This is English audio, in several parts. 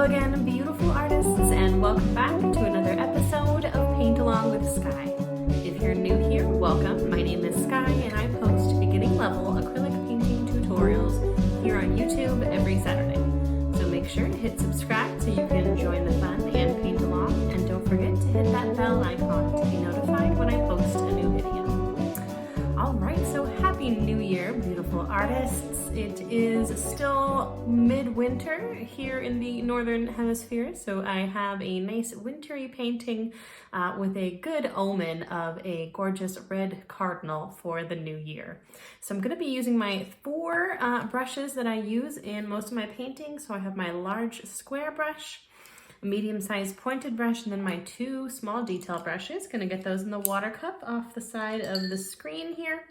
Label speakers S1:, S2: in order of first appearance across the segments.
S1: again, beautiful artists, and welcome back to another episode of Paint Along with Skye. If you're new here, welcome. My name is Skye, and I post beginning level acrylic painting tutorials here on YouTube every Saturday. So make sure to hit subscribe so you can join the fun and paint along, and don't forget to hit that bell icon to be notified when I post a new video. Alright, so happy new year, beautiful artists. It is still midwinter here in the northern hemisphere, so I have a nice wintry painting with a good omen of a gorgeous red cardinal for the new year. So I'm going to be using my four brushes that I use in most of my paintings. So I have my large square brush, a medium-sized pointed brush, and then my two small detail brushes. Going to get those in the water cup off the side of the screen here.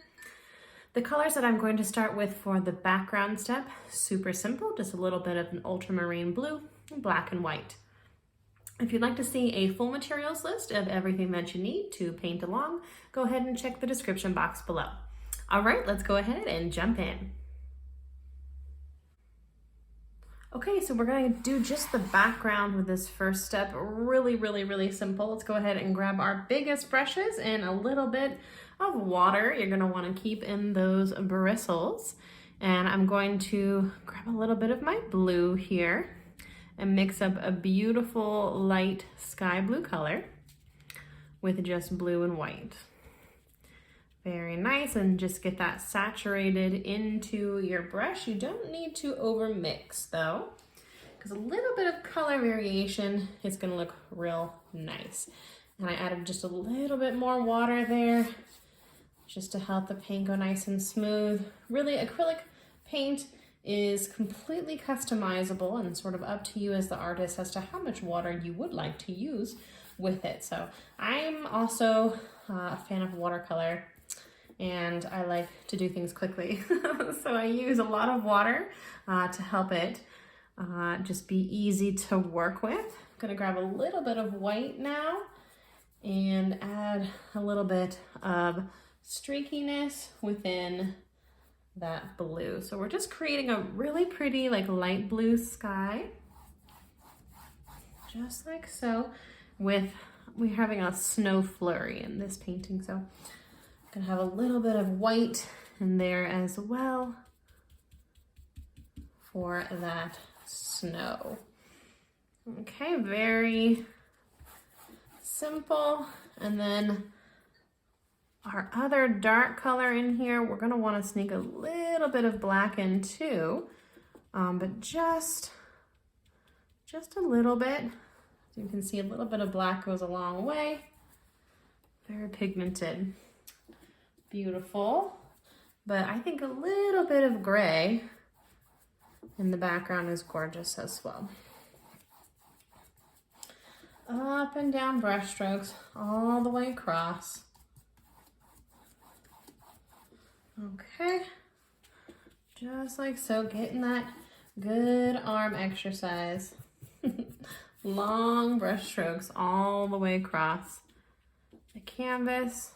S1: The colors that I'm going to start with for the background step, super simple, just a little bit of an ultramarine blue, and black and white. If you'd like to see a full materials list of everything that you need to paint along, go ahead and check the description box below. All right, let's go ahead and jump in. Okay, so we're going to do just the background with this first step. Really simple. Let's go ahead and grab our biggest brushes and a little bit of water. You're going to want to keep in those bristles. And I'm going to grab a little bit of my blue here and mix up a beautiful light sky blue color with just blue and white. Very nice, and just get that saturated into your brush. You don't need to over mix though, because a little bit of color variation is going to look real nice. And I added just a little bit more water there just to help the paint go nice and smooth. Really, acrylic paint is completely customizable and sort of up to you as the artist as to how much water you would like to use with it. So I'm also a fan of watercolor, and I like to do things quickly. So I use a lot of water to help it just be easy to work with. I'm gonna grab a little bit of white now and add a little bit of streakiness within that blue. So we're just creating a really pretty like light blue sky, just like so. We're having a snow flurry in this painting, so I'm gonna have a little bit of white in there as well for that snow. Okay, very simple. And then our other dark color in here, we're gonna wanna sneak a little bit of black in too, but just a little bit. So you can see a little bit of black goes a long way. Very pigmented. Beautiful, but I think a little bit of gray in the background is gorgeous as well. Up and down brush strokes all the way across. Okay, just like so, getting that good arm exercise. Long brush strokes all the way across the canvas.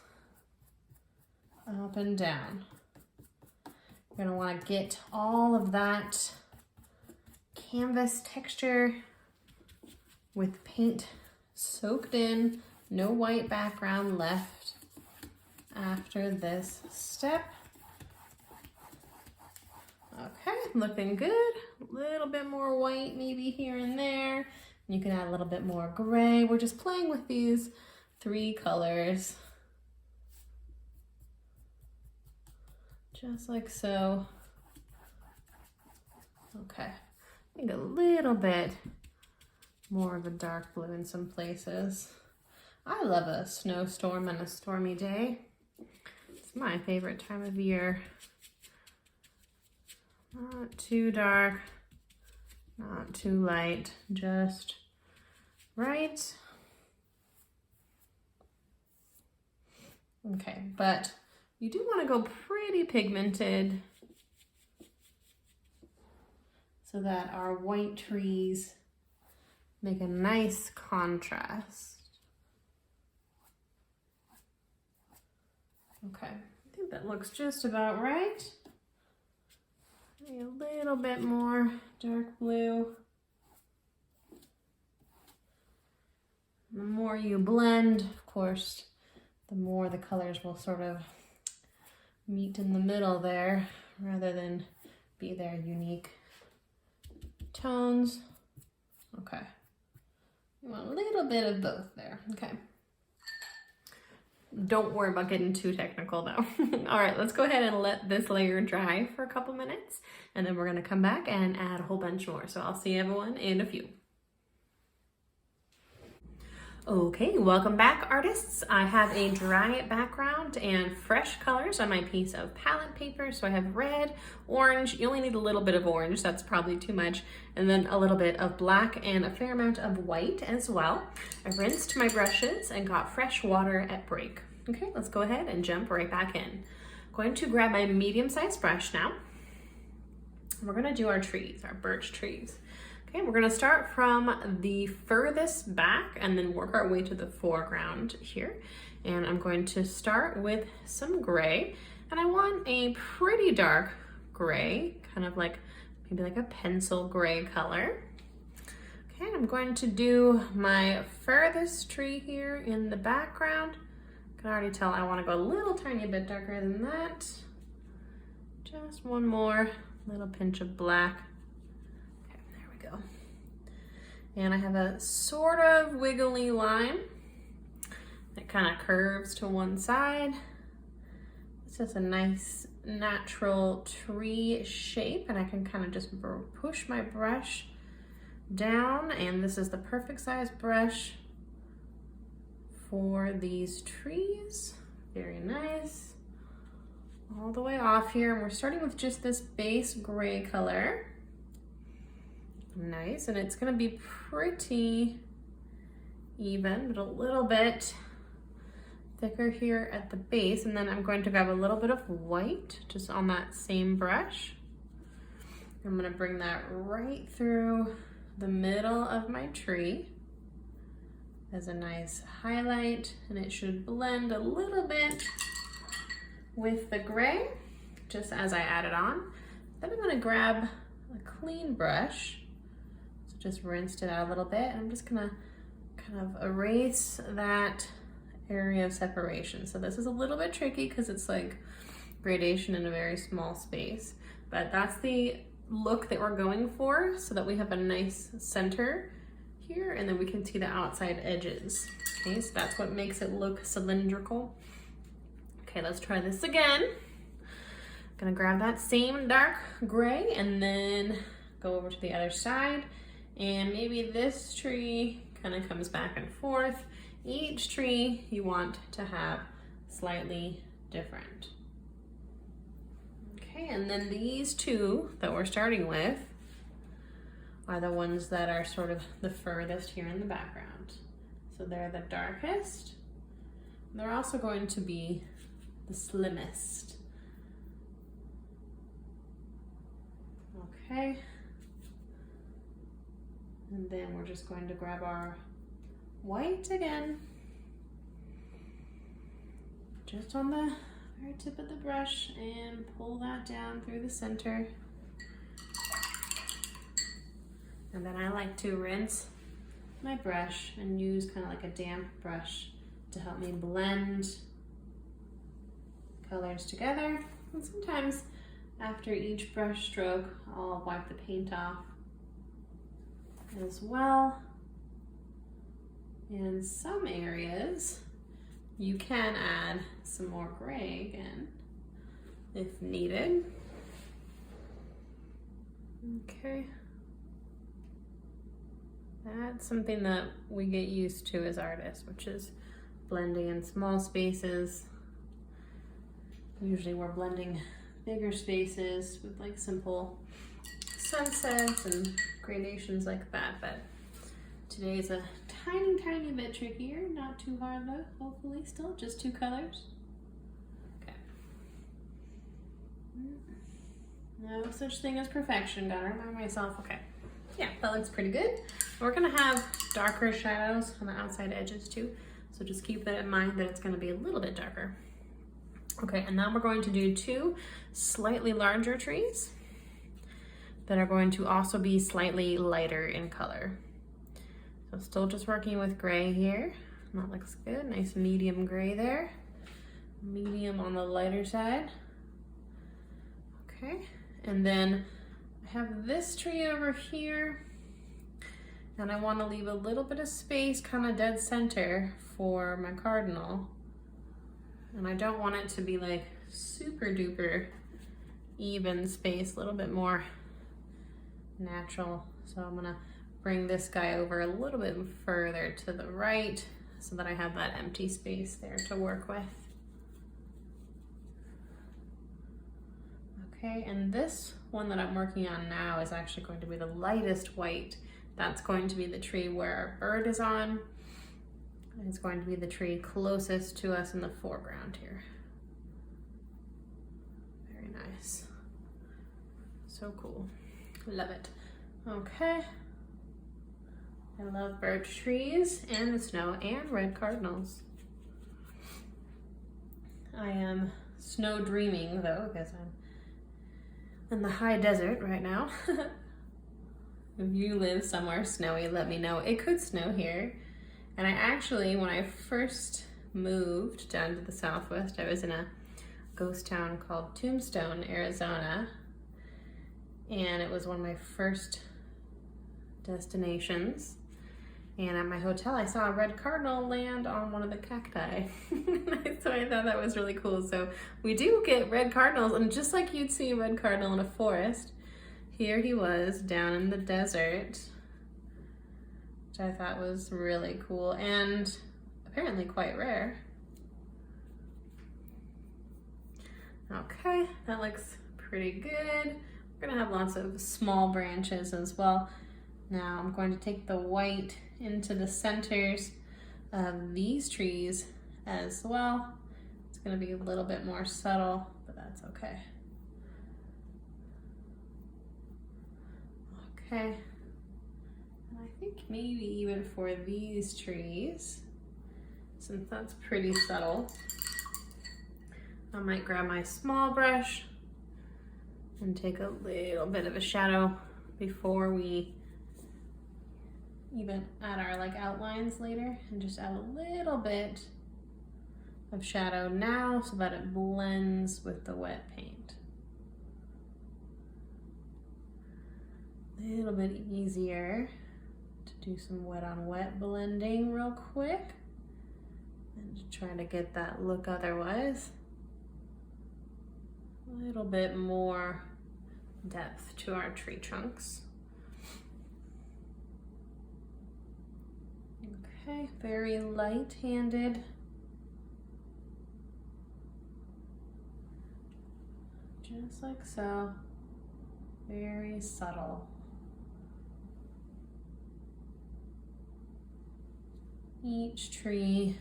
S1: Up and down. You're gonna wanna get all of that canvas texture with paint soaked in, no white background left after this step. Okay, looking good. A little bit more white maybe here and there. You can add a little bit more gray. We're just playing with these three colors. Just like so. Okay, I think a little bit more of a dark blue in some places. I love a snowstorm and a stormy day. It's my favorite time of year. Not too dark, not too light, just right. Okay, but you do want to go pretty pigmented so that our white trees make a nice contrast. Okay, I think that looks just about right. Maybe a little bit more dark blue. more you blend, of course, the more the colors will sort of meet in the middle there, rather than be their unique tones. Okay. You want a little bit of both there. Okay. Don't worry about getting too technical though. All right, let's go ahead and let this layer dry for a couple minutes, and then we're gonna come back and add a whole bunch more. So I'll see everyone in a few. Okay, welcome back, artists. I have a dry background and fresh colors on my piece of palette paper. So I have red, orange, you only need a little bit of orange, that's probably too much, and then a little bit of black and a fair amount of white as well. I rinsed my brushes and got fresh water at break. Okay, let's go ahead and jump right back in. I'm going to grab my medium-sized brush now. We're gonna do our trees, our birch trees. Okay, we're gonna start from the furthest back and then work our way to the foreground here. And I'm going to start with some gray, and I want a pretty dark gray, kind of like maybe like a pencil gray color. Okay, I'm going to do my furthest tree here in the background. I can already tell I want to go a little tiny bit darker than that. Just one more little pinch of black. Go. And I have a sort of wiggly line that kind of curves to one side. It's just a nice natural tree shape, and I can kind of just push my brush down, and this is the perfect size brush for these trees. Very nice. All the way off here, and we're starting with just this base gray color. Nice, and it's gonna be pretty even, but a little bit thicker here at the base. And then I'm going to grab a little bit of white just on that same brush. I'm gonna bring that right through the middle of my tree as a nice highlight, and it should blend a little bit with the gray just as I add it on. Then I'm gonna grab a clean brush. Just rinsed it out a little bit, and I'm just gonna kind of erase that area of separation. So this is a little bit tricky because it's like gradation in a very small space, but that's the look that we're going for, so that we have a nice center here, and then we can see the outside edges. Okay, so that's what makes it look cylindrical. Okay, let's try this again. I'm gonna grab that same dark gray and then go over to the other side. And maybe this tree kind of comes back and forth. Each tree you want to have slightly different. Okay, and then these two that we're starting with are the ones that are sort of the furthest here in the background. So they're the darkest. They're also going to be the slimmest. Okay. And then we're just going to grab our white again, just on the very tip of the brush, and pull that down through the center. And then I like to rinse my brush and use kind of like a damp brush to help me blend colors together. And sometimes after each brush stroke, I'll wipe the paint off as well. In some areas, you can add some more gray again if needed. Okay. That's something that we get used to as artists, which is blending in small spaces. Usually we're blending bigger spaces with like simple sunsets and gradations like that, but today's a tiny bit trickier. Not too hard though, hopefully still, just two colors. Okay. No such thing as perfection, gotta remind myself. Okay, yeah, that looks pretty good. We're gonna have darker shadows on the outside edges too, so just keep that in mind that it's gonna be a little bit darker. Okay, and now we're going to do two slightly larger trees that are going to also be slightly lighter in color. So still just working with gray here. That looks good, nice medium gray there. Medium on the lighter side. Okay, and then I have this tree over here, and I want to leave a little bit of space, kind of dead center, for my cardinal. And I don't want it to be like super duper even space, a little bit more natural. So I'm gonna bring this guy over a little bit further to the right so that I have that empty space there to work with. Okay, and this one that I'm working on now is actually going to be the lightest white. That's going to be the tree where our bird is on. And it's going to be the tree closest to us in the foreground here. Very nice. So cool. Love it. Okay. I love birch trees and the snow and red cardinals. I am snow dreaming though, because I'm in the high desert right now. If you live somewhere snowy, let me know. It could snow here. And I actually, when I first moved down to the Southwest, I was in a ghost town called Tombstone, Arizona. And it was one of my first destinations. And at my hotel, I saw a red cardinal land on one of the cacti. So I thought that was really cool. So we do get red cardinals, and just like you'd see a red cardinal in a forest, here he was down in the desert, which I thought was really cool and apparently quite rare. Okay, that looks pretty good. We're gonna have lots of small branches as well. Now I'm going to take the white into the centers of these trees as well. It's going to be a little bit more subtle, but that's okay. Okay, and I think maybe even for these trees, since that's pretty subtle, I might grab my small brush and take a little bit of a shadow before we even add our outlines later, and just add a little bit of shadow now so that it blends with the wet paint. A little bit easier to do some wet on wet blending real quick and to try to get that look otherwise. A little bit more depth to our tree trunks. Okay, very light-handed. Just like so. Very subtle. Each tree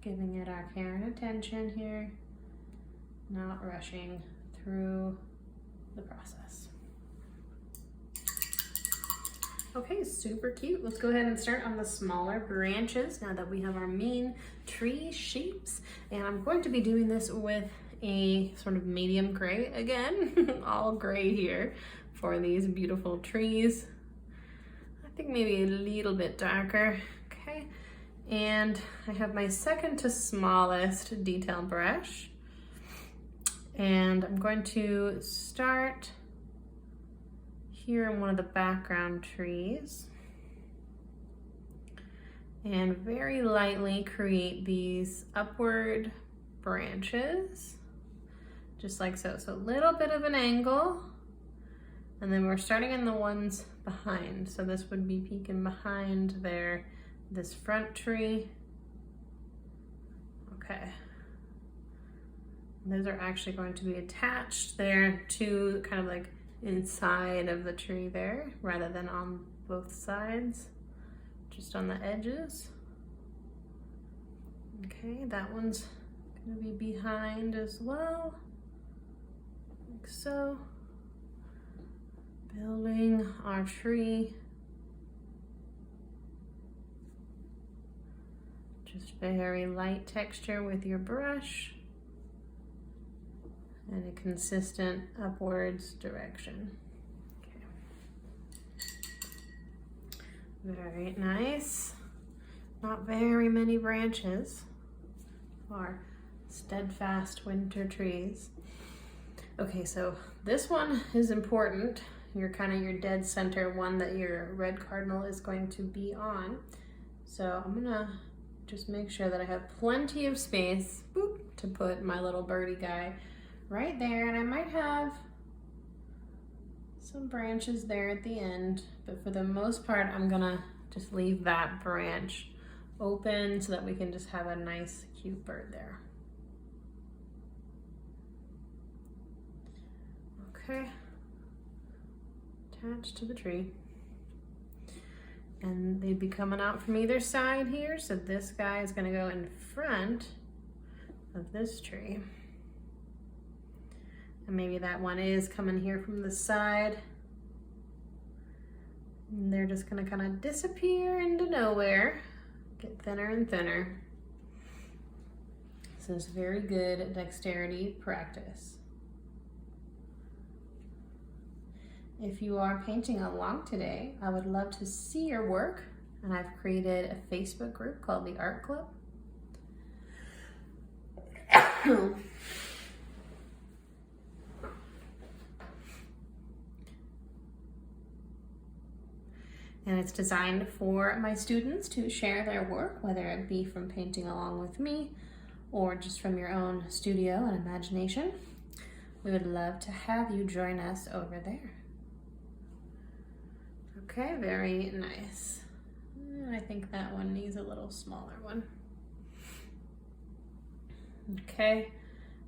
S1: giving it our care and attention here, not rushing through the process. Okay, super cute. Let's go ahead and start on the smaller branches now that we have our main tree shapes. And I'm going to be doing this with a sort of medium gray again, all gray here for these beautiful trees. I think maybe a little bit darker, okay? And I have my second to smallest detail brush. And I'm going to start here in one of the background trees and very lightly create these upward branches, just like so. So a little bit of an angle, and then we're starting in the ones behind. So this would be peeking behind there, this front tree. Okay. Those are actually going to be attached there to kind of like inside of the tree there, rather than on both sides, just on the edges. Okay, that one's gonna be behind as well, like so. Building our tree. Just very light texture with your brush. And a consistent upwards direction. Okay. Very nice. Not very many branches for steadfast winter trees. Okay, so this one is important. You're kind of your dead center one that your red cardinal is going to be on. So I'm gonna just make sure that I have plenty of space, boop, to put my little birdie guy right there. And I might have some branches there at the end, but for the most part, I'm gonna just leave that branch open so that we can just have a nice, cute bird there. Okay, attached to the tree. And they'd be coming out from either side here, so this guy is gonna go in front of this tree. And maybe that one is coming here from the side. And they're just gonna kind of disappear into nowhere, get thinner and thinner. So it's very good dexterity practice. If you are painting along today, I would love to see your work, and I've created a Facebook group called the Art Club. And it's designed for my students to share their work, whether it be from painting along with me or just from your own studio and imagination. We would love to have you join us over there. Okay, very nice. I think that one needs a little smaller one. Okay,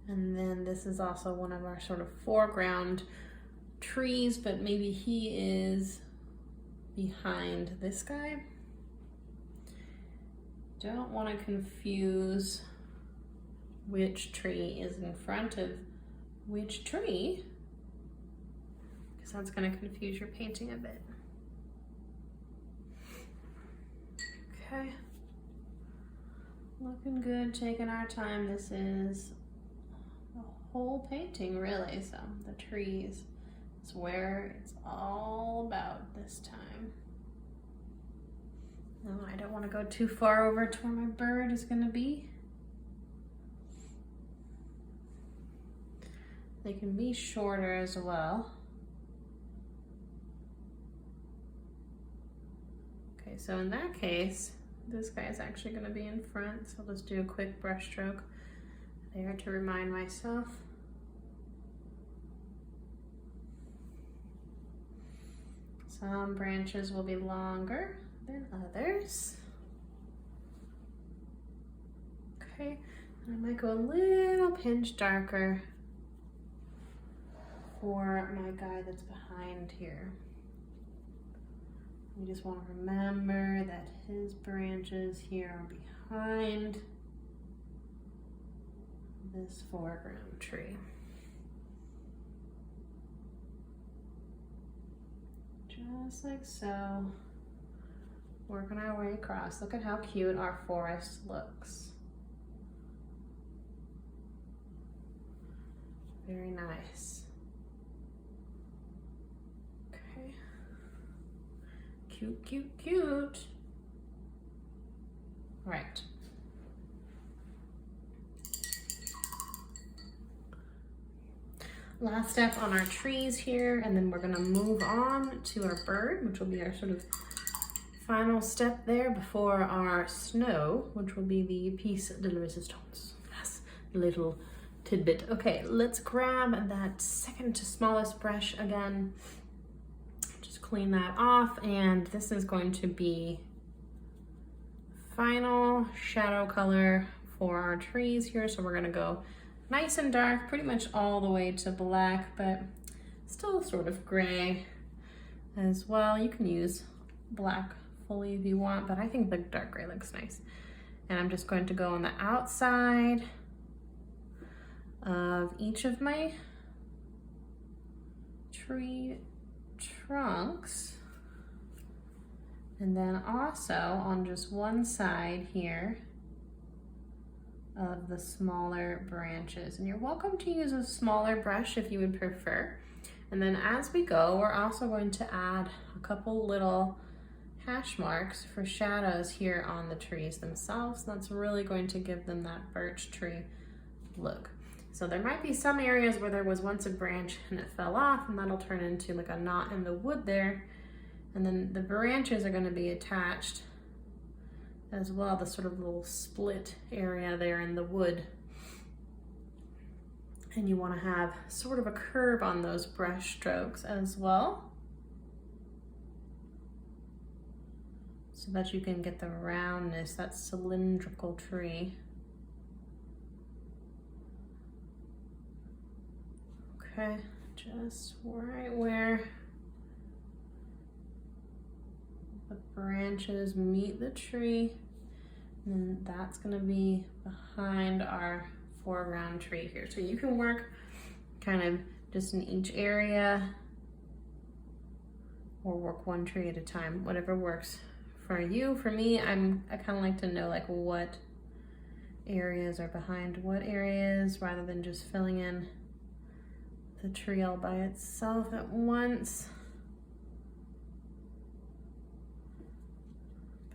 S1: and then this is also one of our sort of foreground trees, but maybe he is behind this guy. Don't want to confuse which tree is in front of which tree, because that's going to confuse your painting a bit. Okay, looking good, taking our time. This is the whole painting really, so the trees is where it's all about this time. No, I don't want to go too far over to where my bird is going to be. They can be shorter as well. Okay, so in that case, this guy is actually going to be in front, so I'll just do a quick brush stroke there to remind myself. Some branches will be longer than others. Okay, and I might go a little pinch darker for my guy that's behind here. We just want to remember that his branches here are behind this foreground tree. Just like so. Working our way across. Look at how cute our forest looks. Very nice. Okay. Cute, cute, cute. All right. Last step on our trees here, and then we're gonna move on to our bird, which will be our sort of final step there before our snow, which will be the piece de la resistance. Yes, little tidbit. Okay, let's grab that second to smallest brush again. Just clean that off, and this is going to be final shadow color for our trees here. So we're gonna go nice and dark, pretty much all the way to black, but still sort of gray as well. You can use black fully if you want, but I think the dark gray looks nice. And I'm just going to go on the outside of each of my tree trunks. And then also on just one side here of the smaller branches. And you're welcome to use a smaller brush if you would prefer. And then as we go, we're also going to add a couple little hash marks for shadows here on the trees themselves. That's really going to give them that birch tree look. So there might be some areas where there was once a branch and it fell off, and that'll turn into like a knot in the wood there. And then the branches are going to be attached as well, the sort of little split area there in the wood. And you want to have sort of a curve on those brush strokes as well, so that you can get the roundness, that cylindrical tree. Okay, just right where the branches meet the tree, and then that's gonna be behind our foreground tree here. So you can work kind of just in each area or work one tree at a time, whatever works for you. For me, I kind of like to know like what areas are behind what areas rather than just filling in the tree all by itself at once.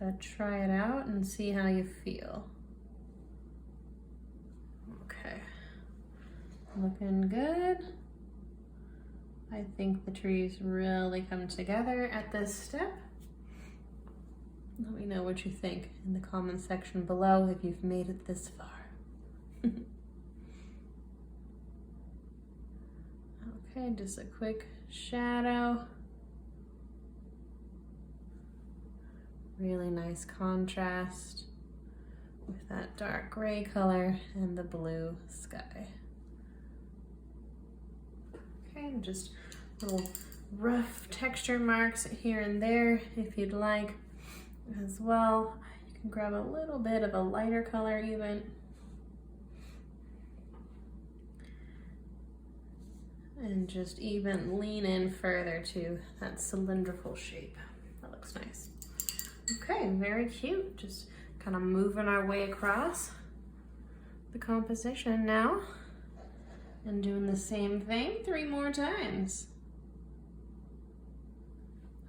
S1: But try it out and see how you feel. Okay, looking good. I think the trees really come together at this step. Let me know what you think in the comment section below if you've made it this far. Okay, just a quick shadow. Really nice contrast with that dark gray color and the blue sky. Okay, just little rough texture marks here and there if you'd like as well. You can grab a little bit of a lighter color even. And just even lean in further to that cylindrical shape. That looks nice. Okay, very cute. Just kind of moving our way across the composition now and doing the same thing 3 more times.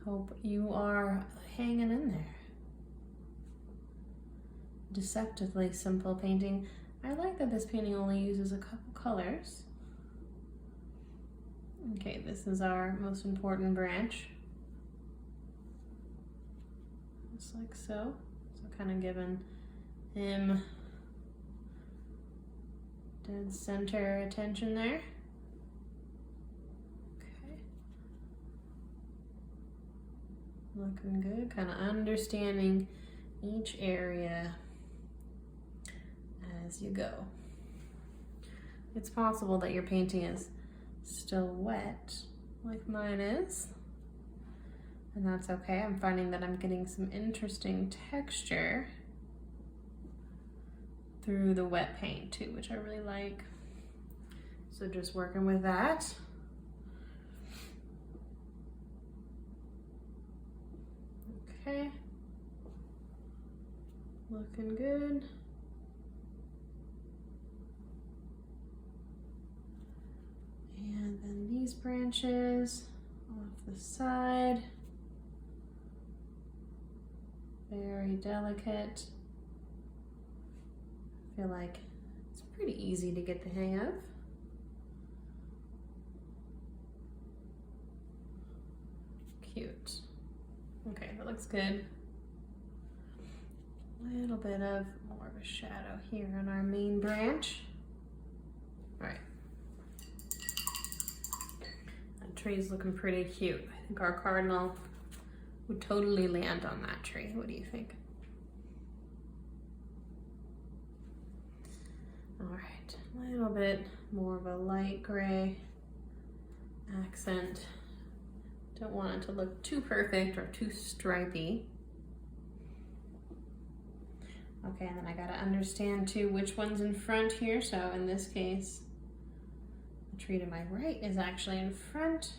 S1: Hope you are hanging in there. Deceptively simple painting. I like that this painting only uses a couple colors. Okay, this is our most important branch. Just like so. So kind of giving him dead center attention there. Okay. Looking good, kind of understanding each area as you go. It's possible that your painting is still wet, like mine is, and that's okay. I'm finding that I'm getting some interesting texture through the wet paint too, which I really like. So just working with that. Okay, looking good. And then these branches off the side, very delicate. I feel like it's pretty easy to get the hang of. Cute. Okay, that looks good. A little bit of more of a shadow here on our main branch. All right. Tree's looking pretty cute. I think our cardinal would totally land on that tree. What do you think? All right, a little bit more of a light gray accent. Don't want it to look too perfect or too stripy. Okay, and then I gotta understand too which one's in front here. So in this case, the tree to my right is actually in front.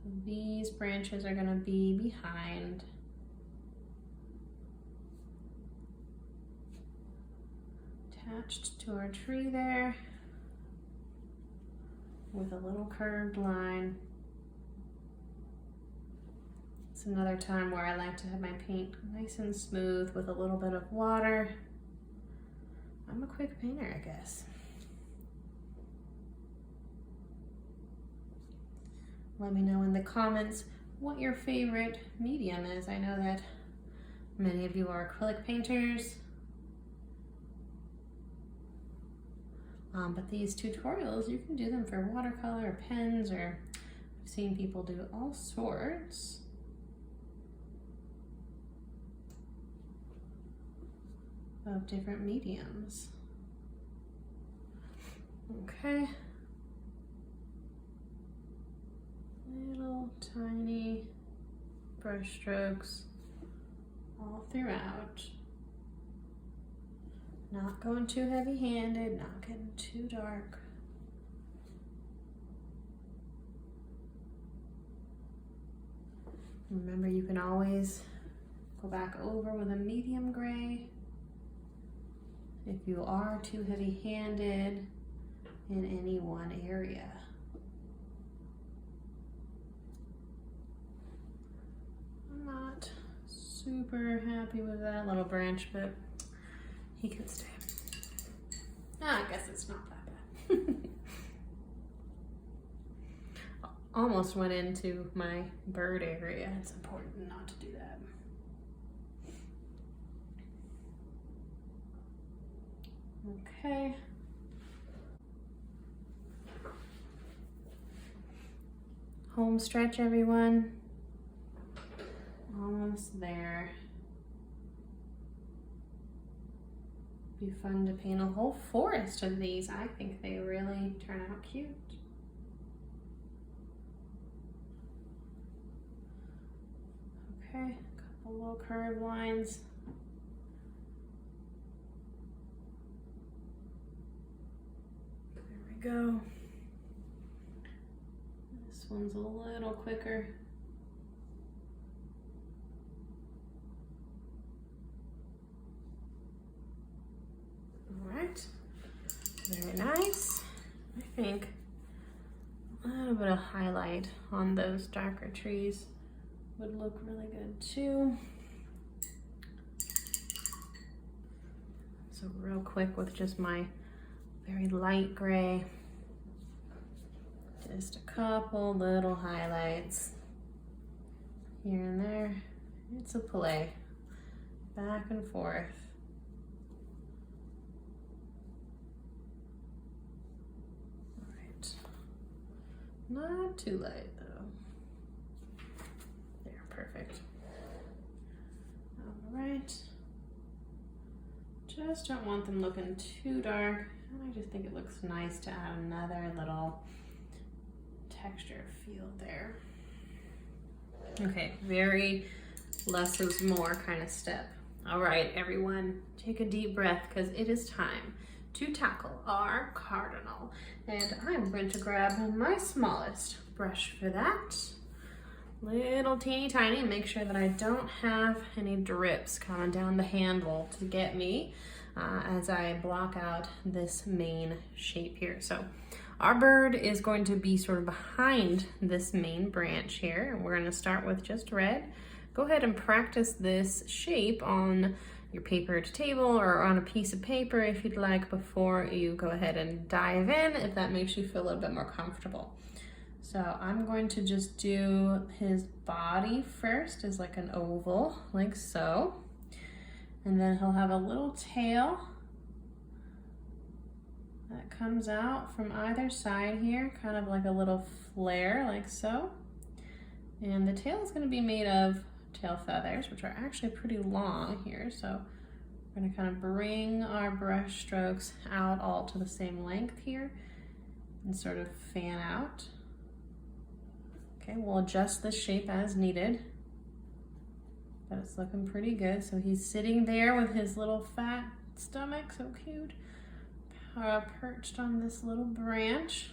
S1: So these branches are gonna be behind. Attached to our tree there with a little curved line. It's another time where I like to have my paint nice and smooth with a little bit of water. I'm a quick painter, I guess. Let me know in the comments what your favorite medium is. I know that many of you are acrylic painters. But these tutorials, you can do them for watercolor or pens, or I've seen people do all sorts. Of different mediums. Okay. Little tiny brush strokes all throughout. Not going too heavy-handed, not getting too dark. Remember, you can always go back over with a medium gray if you are too heavy-handed in any one area. I'm not super happy with that little branch, but he can stay. I guess it's not that bad. Almost went into my bird area. It's important not to do that. Okay. Home stretch, everyone. Almost there. Be fun to paint a whole forest of these. I think they really turn out cute. Okay, a couple little curved lines. There we go. This one's a little quicker. All right, very nice. I think a little bit of highlight on those darker trees would look really good too. So real quick with just my very light gray, just a couple little highlights here and there. It's a play, back and forth. All right, not too light though. There, perfect. All right. Just don't want them looking too dark. I just think it looks nice to add another little texture feel there. Okay, very less is more kind of step. All right, everyone, take a deep breath because it is time to tackle our Cardinal. And I'm going to grab my smallest brush for that. Little teeny tiny, and make sure that I don't have any drips coming down the handle to get me as I block out this main shape here. So our bird is going to be sort of behind this main branch here. We're going to start with just red. Go ahead and practice this shape on your papered table or on a piece of paper if you'd like before you go ahead and dive in, if that makes you feel a little bit more comfortable. So I'm going to just do his body first as like an oval, like so. And then he'll have a little tail that comes out from either side here, kind of like a little flare, like so. And the tail is going to be made of tail feathers, which are actually pretty long here. So we're going to kind of bring our brush strokes out all to the same length here and sort of fan out. Okay, we'll adjust the shape as needed, but it's looking pretty good. So he's sitting there with his little fat stomach, so cute, perched on this little branch.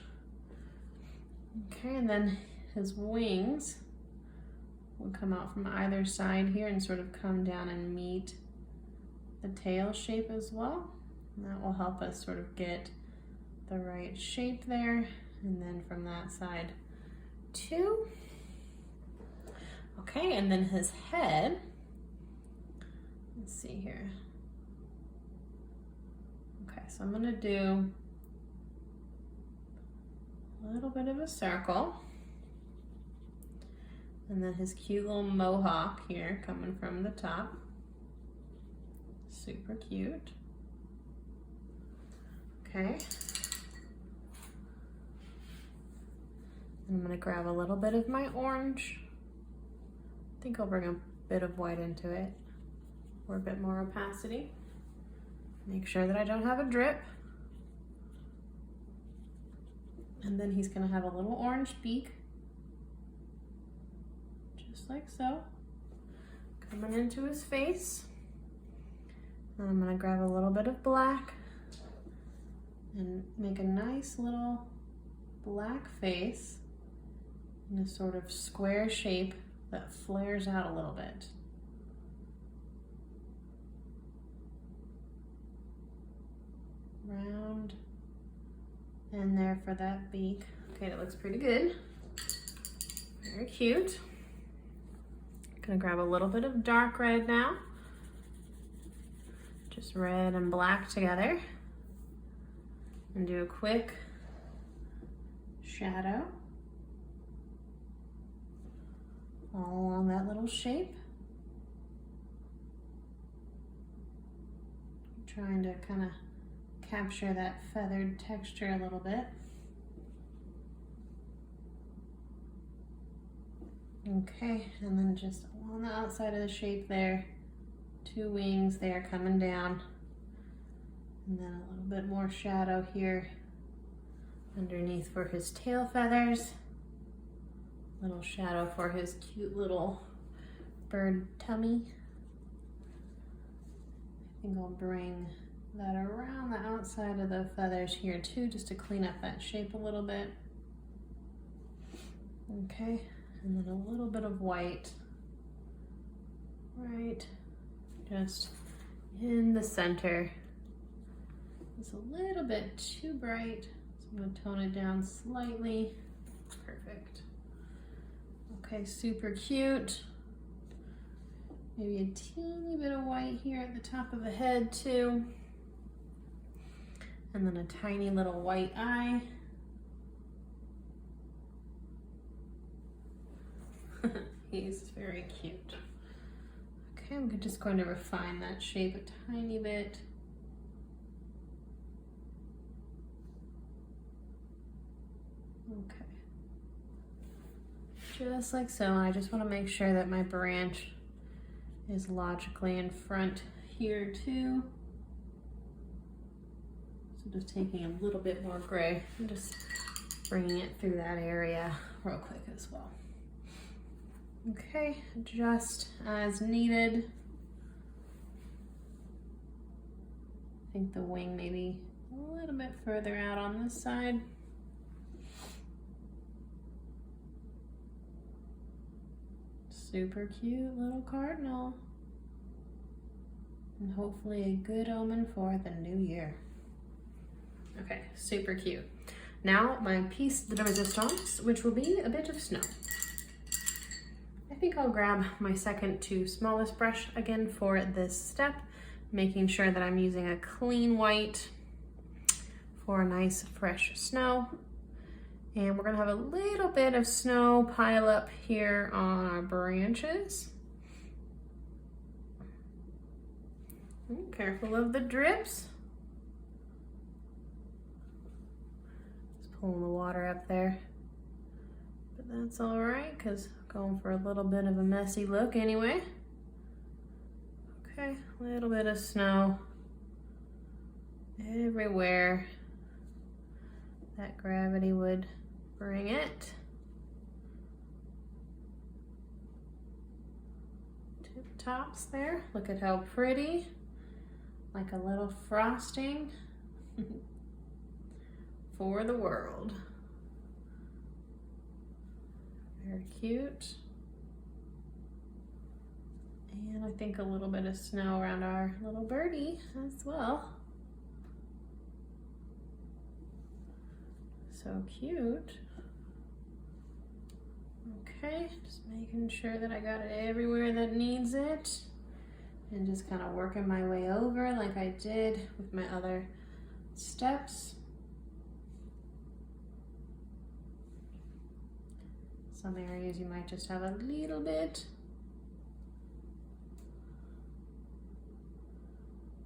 S1: Okay, and then his wings will come out from either side here and sort of come down and meet the tail shape as well. And that will help us sort of get the right shape there. And then from that side too. Okay, and then his head, let's see here. Okay, so I'm gonna do a little bit of a circle. And then his cute little mohawk here coming from the top. Super cute. Okay. And I'm gonna grab a little bit of my orange. I think I'll bring a bit of white into it for a bit more opacity. Make sure that I don't have a drip. And then he's gonna have a little orange beak. Just like so. Coming into his face. And I'm gonna grab a little bit of black and make a nice little black face in a sort of square shape that flares out a little bit. Round in there for that beak. Okay, that looks pretty good. Very cute. Gonna grab a little bit of dark red now. Just red and black together. And do a quick shadow all along that little shape. Trying to kind of capture that feathered texture a little bit. Okay, and then just along the outside of the shape there, two wings there coming down. And then a little bit more shadow here underneath for his tail feathers. Little shadow for his cute little bird tummy. I think I'll bring that around the outside of the feathers here too, just to clean up that shape a little bit. Okay, and then a little bit of white, right, just in the center. It's a little bit too bright, so I'm gonna tone it down slightly. Perfect. Okay, super cute. Maybe a teeny bit of white here at the top of the head too. And then a tiny little white eye. He's very cute. Okay, I'm just going to refine that shape a tiny bit. Okay. Just like so. I just want to make sure that my branch is logically in front here too. So just taking a little bit more gray and just bringing it through that area real quick as well. Okay, just as needed. I think the wing maybe a little bit further out on this side. Super cute little cardinal. And hopefully a good omen for the new year. Okay, super cute. Now my piece de resistance, which will be a bit of snow. I think I'll grab my second to smallest brush again for this step, making sure that I'm using a clean white for a nice fresh snow. And we're gonna have a little bit of snow pile up here on our branches. Careful of the drips. Just pulling the water up there. But that's all right, because going for a little bit of a messy look anyway. Okay, a little bit of snow everywhere that gravity would bring it. Tip tops there. Look at how pretty. Like a little frosting for the world. Very cute. And I think a little bit of snow around our little birdie as well. So cute. Okay, just making sure that I got it everywhere that needs it. And just kind of working my way over like I did with my other steps. Some areas you might just have a little bit.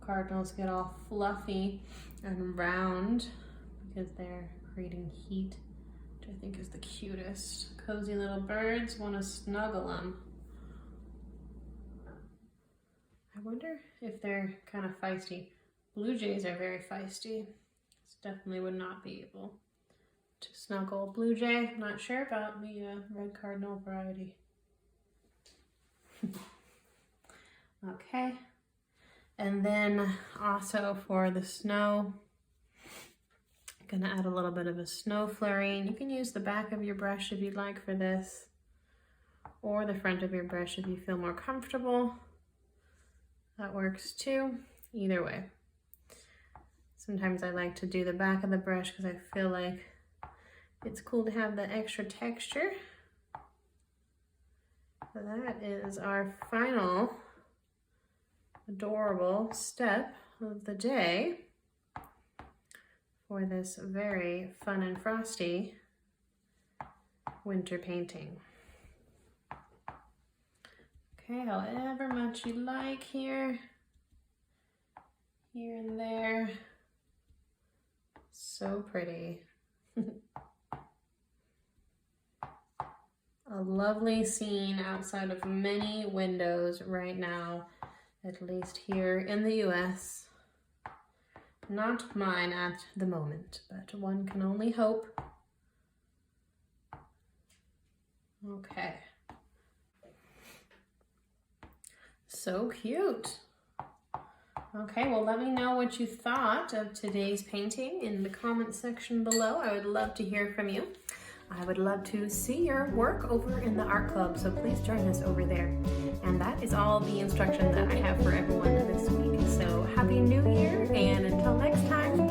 S1: Cardinals get all fluffy and round because they're creating heat, which I think is the cutest. Cozy little birds want to snuggle them. I wonder if they're kind of feisty. Blue jays are very feisty. This definitely would not be able to snuggle. Blue jay, I'm not sure about the red cardinal variety. Okay. And then also for the snow, I'm gonna add a little bit of a snow flurry. And you can use the back of your brush if you'd like for this, or the front of your brush if you feel more comfortable. That works too, either way. Sometimes I like to do the back of the brush because I feel like it's cool to have the extra texture. So that is our final adorable step of the day for this very fun and frosty winter painting. Okay, however much you like here and there. So pretty. A lovely scene outside of many windows right now, at least here in the US. Not mine at the moment, but one can only hope. Okay. So cute. Okay, well, let me know what you thought of today's painting in the comment section below. I would love to hear from you. I would love to see your work over in the art club, so please join us over there. And that is all the instruction that I have for everyone this week. So happy New Year, and until next time.